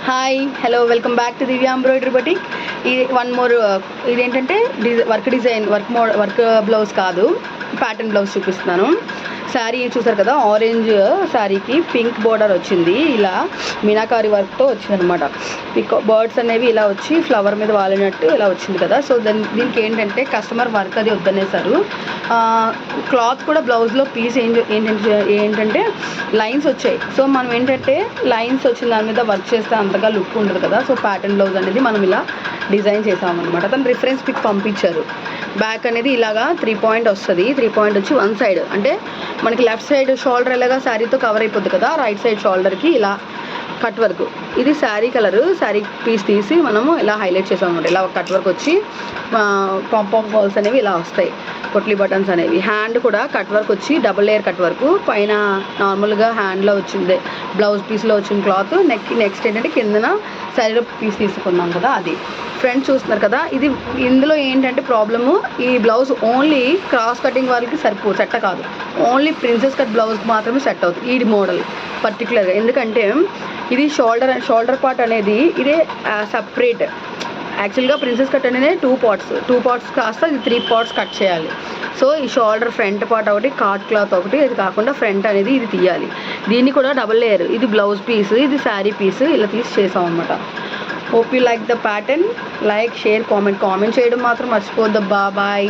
Hi hello welcome back to Divya embroidery boutique. ఇది one more ఇదేంటంటే work blouse కాదు, pattern blouse చూపిస్తున్నాను. శారీ చూసారు కదా, ఆరెంజ్ శారీకి పింక్ బోర్డర్ వచ్చింది. ఇలా మీనాకారి వర్క్తో వచ్చింది అనమాట. బర్డ్స్ అనేవి ఇలా వచ్చి ఫ్లవర్ మీద వాలినట్టు ఇలా వచ్చింది కదా. సో దీనికి ఏంటంటే కస్టమర్ వర్క్ అది వద్దనేసారు. క్లాత్ కూడా బ్లౌజ్లో పీస్ ఏంటంటే లైన్స్ వచ్చాయి. సో మనం ఏంటంటే లైన్స్ వచ్చిన దాని మీద వర్క్ చేస్తే అంతగా లుక్ ఉండదు కదా. సో ప్యాటర్న్ బ్లౌజ్ అనేది మనం ఇలా డిజైన్ చేసామన్నమాట. తను రిఫరెన్స్ పిక్ పంపించారు. బ్యాక్ అనేది ఇలాగా 3 పాయింట్ వస్తుంది. 3 పాయింట్ వచ్చి వన్ సైడ్ అంటే మనకి లెఫ్ట్ సైడ్ షోల్డర్ ఎలాగా శారీతో కవర్ అయిపోద్ది కదా, రైట్ సైడ్ షోల్డర్కి ఇలా కట్ వర్క్. ఇది శారీ కలరు. శారీ పీస్ తీసి మనము ఇలా హైలైట్ చేసాం అనమాట. ఇలా కట్ వర్క్ వచ్చి పాంపామ్ బాల్స్ అనేవి ఇలా వస్తాయి, పొట్లీ బటన్స్ అనేవి. హ్యాండ్ కూడా కట్ వర్క్ వచ్చి డబుల్ లేయర్ కట్ వర్క్. పైన నార్మల్గా హ్యాండ్లో వచ్చింది, బ్లౌజ్ పీస్లో వచ్చిన క్లాత్. నెక్స్ట్ ఏంటంటే కిందన శారీలో పీస్ తీసుకున్నాం కదా అది. ఫ్రంట్ చూస్తున్నారు కదా. ఇందులో ఏంటంటే ప్రాబ్లము, ఈ బ్లౌజ్ ఓన్లీ క్రాస్ కటింగ్ వాళ్ళకి సెట్ కాదు. ఓన్లీ ప్రిన్సెస్ కట్ బ్లౌజ్ మాత్రమే సెట్ అవుతుంది ఈ మోడల్ పర్టికులర్గా. ఎందుకంటే ఇది షోల్డర్ పార్ట్ అనేది ఇదే సపరేట్. యాక్చువల్గా ప్రిన్సెస్ కట్ అనేది 2 పార్ట్స్ కాస్త ఇది 3 పార్ట్స్ కట్ చేయాలి. సో ఈ షోల్డర్ ఫ్రంట్ పార్ట్ ఒకటి, కాట్ క్లాత్ ఒకటి, ఇది కాకుండా ఫ్రంట్ అనేది ఇది తీయాలి. దీన్ని కూడా డబుల్ లేయర్. ఇది బ్లౌజ్ పీస్, ఇది శారీ పీస్, ఇలా తీసి చేసాం అనమాట. Hope you like the pattern. Like, share, comment చేయడం మాత్రం మర్చిపోద్దు. బాయ్.